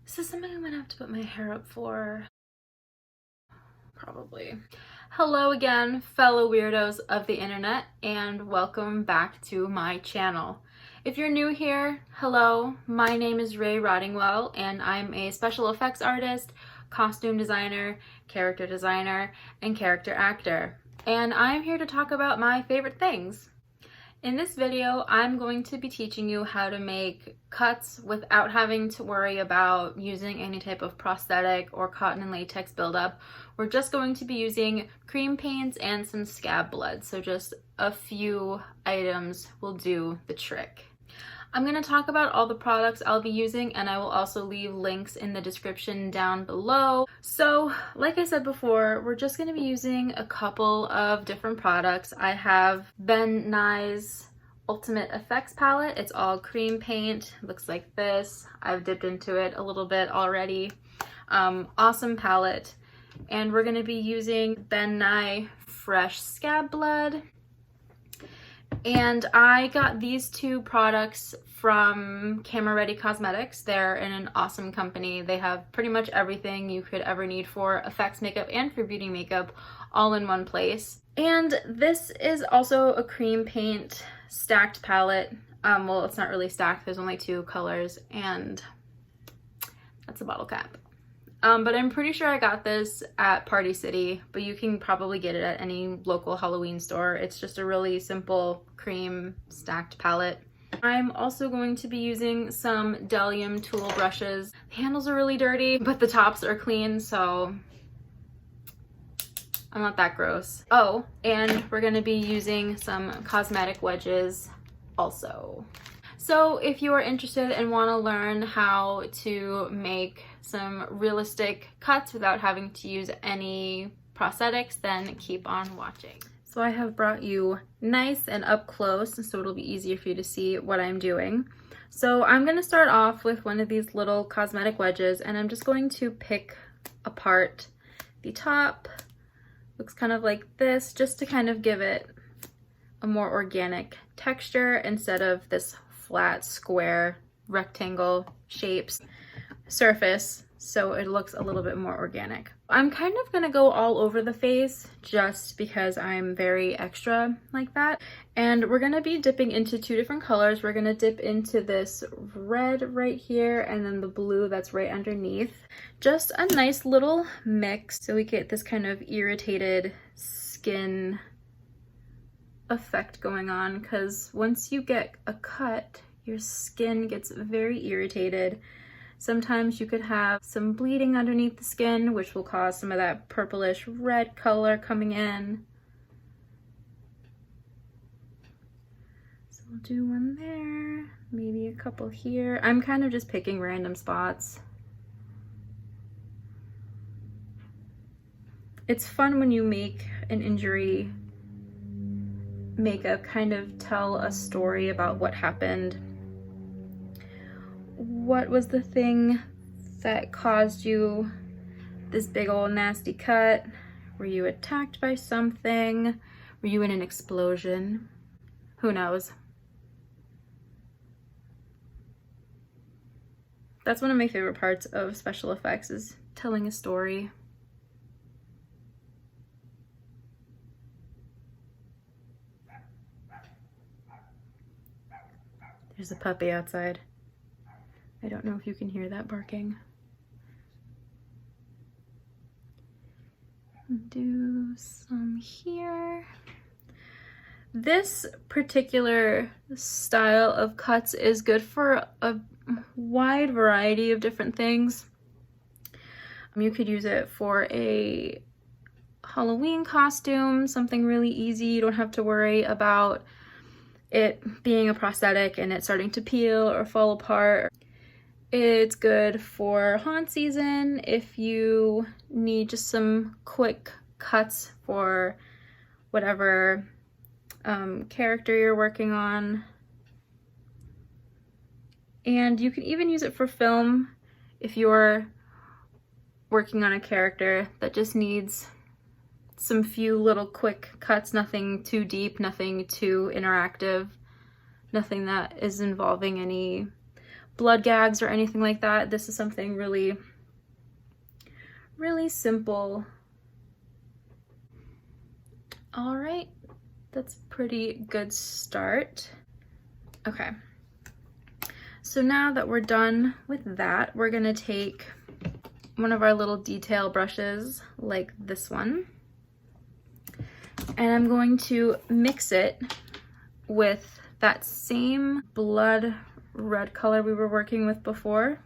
Is this something I'm gonna have to put my hair up for? Probably. Hello again, fellow weirdos of the internet, and welcome back to my channel. If you're new here, hello, my name is Ray Rottingwell, and I'm a special effects artist, costume designer, character designer, and character actor. And I'm here to talk about my favorite things. In this video, I'm going to be teaching you how to make cuts without having to worry about using any type of prosthetic or cotton and latex buildup. We're just going to be using cream paints and some scab blood, so just a few items will do the trick. I'm going to talk about all the products I'll be using, and I will also leave links in the description down below. So, like I said before, we're just going to be using a couple of different products. I have Ben Nye's Ultimate Effects palette. It's all cream paint. Looks like this. I've dipped into it a little bit already. Awesome palette. And we're going to be using Ben Nye Fresh Scab Blood. And I got these two products from Camera Ready Cosmetics. They're in an awesome company. They have pretty much everything you could ever need for effects makeup and for beauty makeup all in one place. And this is also a cream paint stacked palette. Well, it's not really stacked. There's only two colors and that's a bottle cap. But I'm pretty sure I got this at Party City, but you can probably get it at any local Halloween store. It's just a really simple cream stacked palette. I'm also going to be using some Delium tool brushes. The handles are really dirty, but the tops are clean, so I'm not that gross. Oh, and we're gonna be using some cosmetic wedges also. So if you are interested and want to learn how to make some realistic cuts without having to use any prosthetics, then keep on watching. So I have brought you nice and up close, so it'll be easier for you to see what I'm doing. So I'm going to start off with one of these little cosmetic wedges, and I'm just going to pick apart the top. Looks kind of like this, just to kind of give it a more organic texture instead of this flat square rectangle shapes surface, so it looks a little bit more organic. I'm kind of gonna go all over the face just because I'm very extra like that, and we're gonna be dipping into two different colors. We're gonna dip into this red right here and then the blue that's right underneath. Just a nice little mix so we get this kind of irritated skin effect going on, because once you get a cut, your skin gets very irritated. Sometimes you could have some bleeding underneath the skin, which will cause some of that purplish red color coming in. So we'll do one there, maybe a couple here. I'm kind of just picking random spots. It's fun when you make an injury makeup kind of tell a story about what happened. What was the thing that caused you this big old nasty cut? Were you attacked by something? Were you in an explosion? Who knows? That's one of my favorite parts of special effects, is telling a story. There's a puppy outside. I don't know if you can hear that barking. Do some here. This particular style of cuts is good for a wide variety of different things. You could use it for a Halloween costume, something really easy. You don't have to worry about it being a prosthetic and it starting to peel or fall apart. It's good for haunt season if you need just some quick cuts for whatever character you're working on. And you can even use it for film if you're working on a character that just needs some few little quick cuts, nothing too deep, nothing too interactive, nothing that is involving any blood gags or anything like that. This is something really, really simple. All right, that's a pretty good start. Okay, so now that we're done with that, we're gonna take one of our little detail brushes like this one, and I'm going to mix it with that same blood red color we were working with before,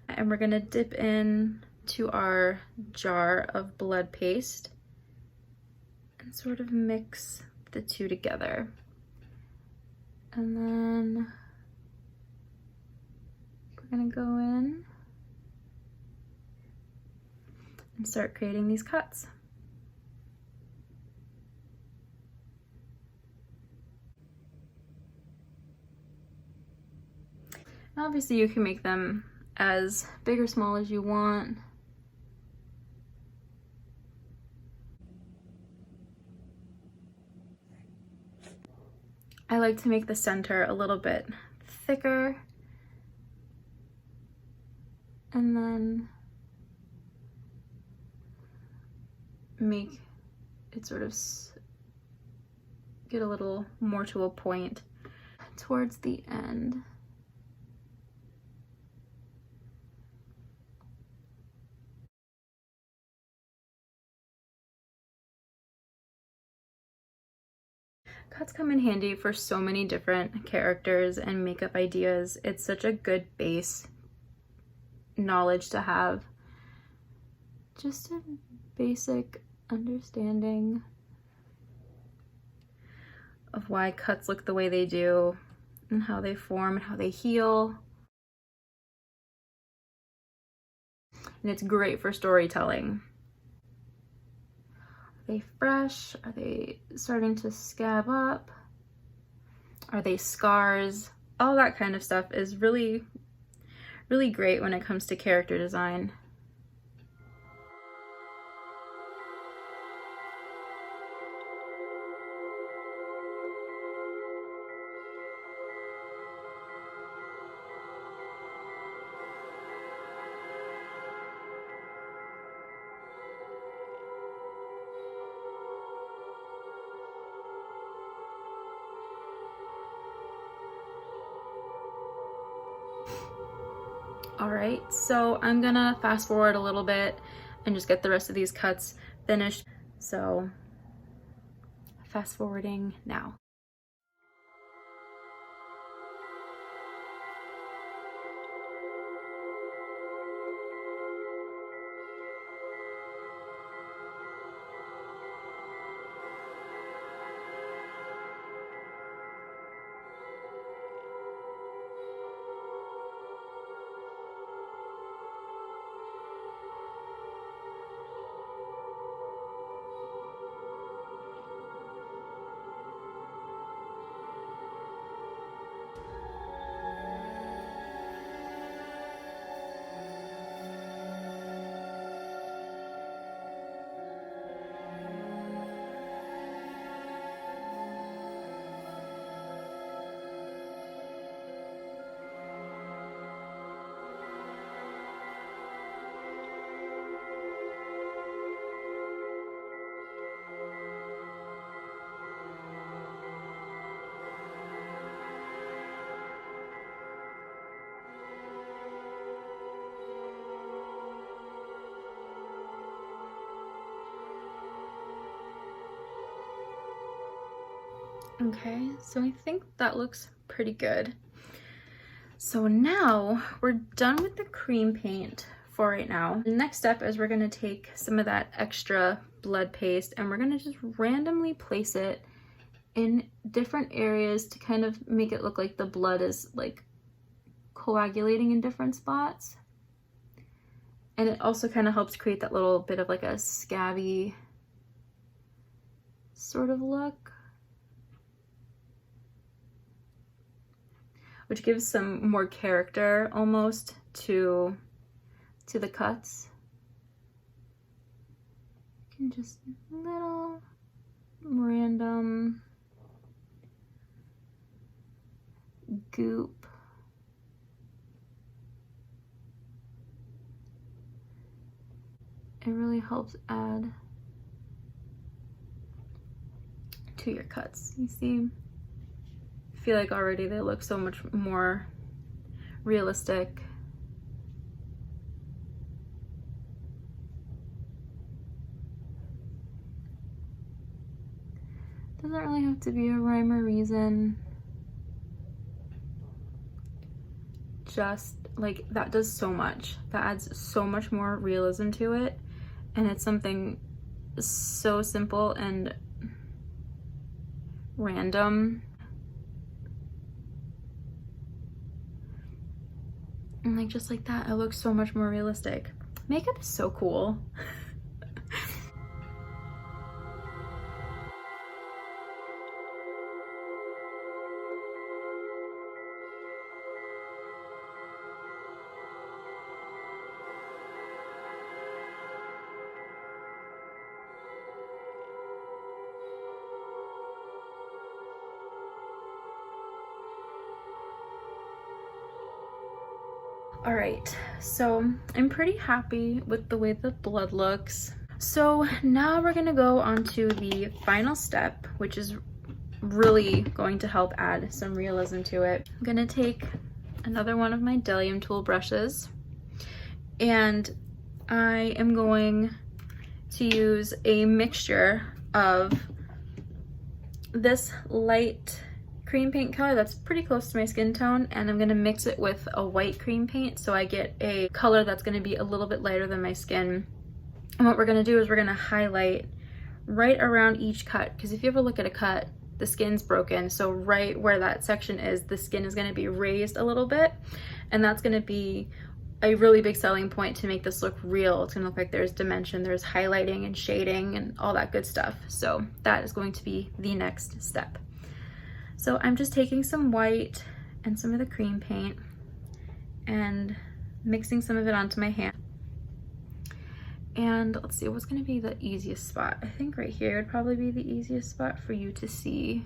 and we're gonna dip in to our jar of blood paste and sort of mix the two together. And then we're gonna go in and start creating these cuts. Obviously you can make them as big or small as you want. I like to make the center a little bit thicker, and then make it sort of get a little more to a point towards the end. Cuts come in handy for so many different characters and makeup ideas. It's such a good base knowledge to have. Just a basic understanding of why cuts look the way they do and how they form and how they heal. And it's great for storytelling. Are they fresh? Are they starting to scab up? Are they scars? All that kind of stuff is really, really great when it comes to character design. All right, so I'm gonna fast forward a little bit and just get the rest of these cuts finished. So fast forwarding now. Okay, so I think that looks pretty good. So now we're done with the cream paint for right now. The next step is we're gonna take some of that extra blood paste and we're gonna just randomly place it in different areas to kind of make it look like the blood is like coagulating in different spots. And it also kind of helps create that little bit of like a scabby sort of look, which gives some more character almost to the cuts. And just little random goop it really helps add to your cuts. You see, I feel like already they look so much more realistic. Doesn't really have to be a rhyme or reason. Just like that does so much. That adds so much more realism to it, and it's something so simple and random. And like just like that, it looks so much more realistic. Makeup is so cool. All right, so I'm pretty happy with the way the blood looks. So now we're gonna go on to the final step, which is really going to help add some realism to it. I'm gonna take another one of my Delium tool brushes, and I am going to use a mixture of this light cream paint color that's pretty close to my skin tone, and I'm gonna mix it with a white cream paint so I get a color that's gonna be a little bit lighter than my skin. And what we're gonna do is we're gonna highlight right around each cut, because if you ever look at a cut, the skin's broken, so right where that section is, the skin is gonna be raised a little bit, and that's gonna be a really big selling point to make this look real. It's gonna look like there's dimension, there's highlighting and shading and all that good stuff. So that is going to be the next step. So I'm just taking some white and some of the cream paint and mixing some of it onto my hand. And let's see, what's gonna be the easiest spot? I think right here would probably be the easiest spot for you to see.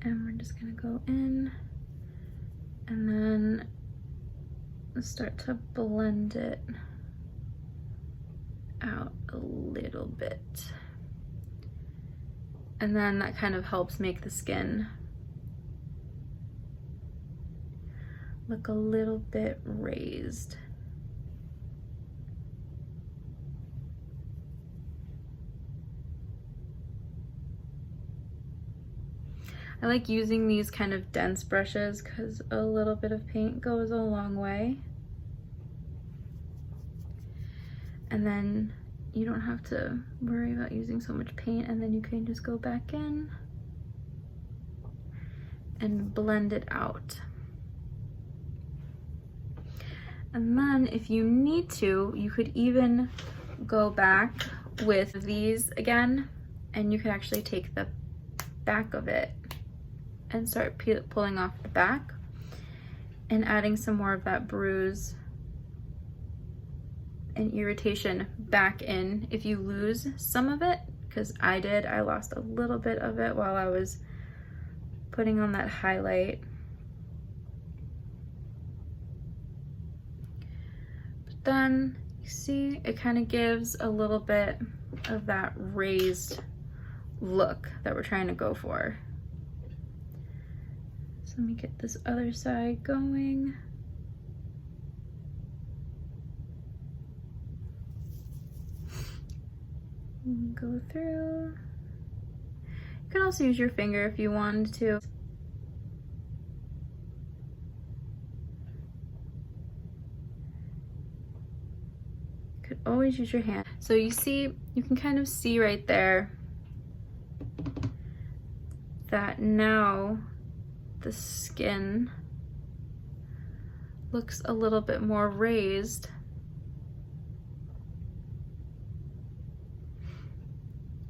And we're just gonna go in and then start to blend it out a little bit. And then that kind of helps make the skin look a little bit raised. I like using these kind of dense brushes because a little bit of paint goes a long way. And then you don't have to worry about using so much paint, and then you can just go back in and blend it out. And then if you need to, you could even go back with these again, and you could actually take the back of it and start pulling off the back and adding some more of that bruise and irritation back in if you lose some of it, because I did. I lost a little bit of it while I was putting on that highlight. But then you see it kind of gives a little bit of that raised look that we're trying to go for. So let me get this other side going. Go through. You can also use your finger if you wanted to. Could always use your hand. So you see, you can kind of see right there that now the skin looks a little bit more raised.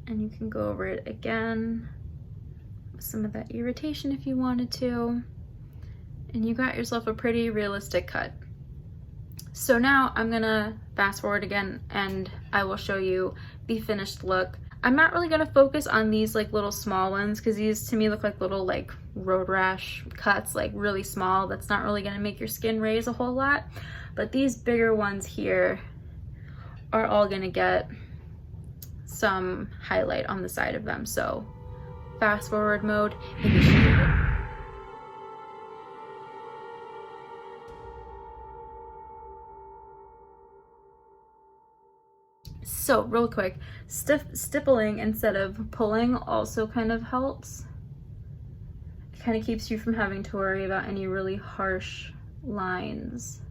And you can go over it again with some of that irritation if you wanted to. And you got yourself a pretty realistic cut. So now I'm gonna fast forward again and I will show you the finished look. I'm not really gonna focus on these like little small ones because these to me look like little like road rash cuts, like really small. That's not really gonna make your skin raise a whole lot. But these bigger ones here are all gonna get some highlight on the side of them. So fast forward mode, initiated. So real quick, stippling instead of pulling also kind of helps. It kind of keeps you from having to worry about any really harsh lines.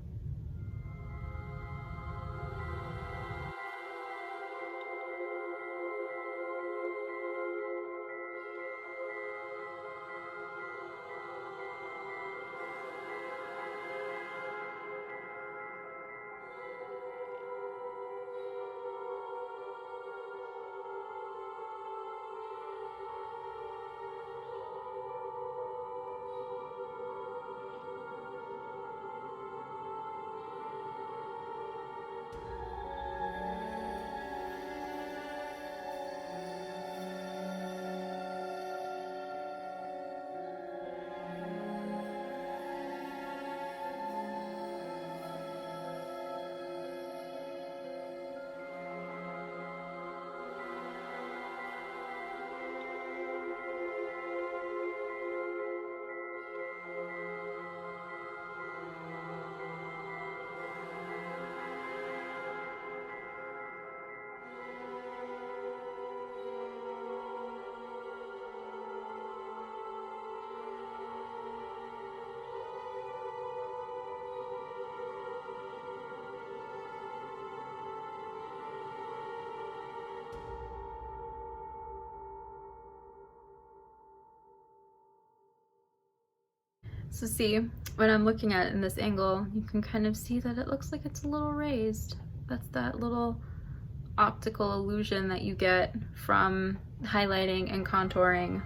So see, when I'm looking at it in this angle, you can kind of see that it looks like it's a little raised. That's that little optical illusion that you get from highlighting and contouring.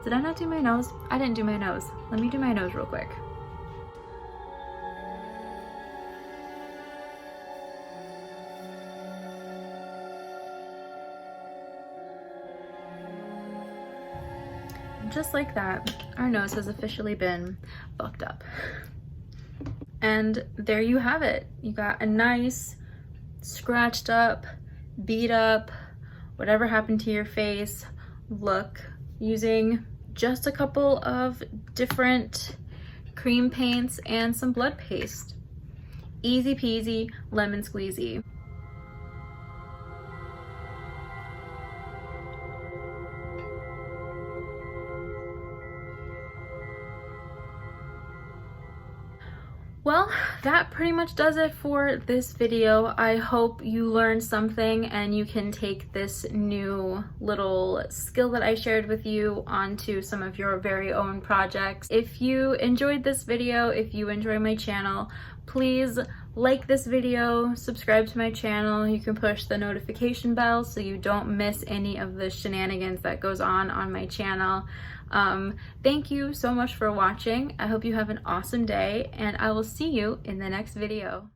Did I not do my nose? I didn't do my nose. Let me do my nose real quick. Just like that, our nose has officially been fucked up. And there you have it. You got a nice, scratched up, beat up, whatever happened to your face look using just a couple of different cream paints and some blood paste. Easy peasy, lemon squeezy. Well, that pretty much does it for this video. I hope you learned something and you can take this new little skill that I shared with you onto some of your very own projects. If you enjoyed this video, if you enjoy my channel, please like this video, subscribe to my channel. You can push the notification bell so you don't miss any of the shenanigans that goes on my channel. Thank you so much for watching. I hope you have an awesome day, and I will see you in the next video.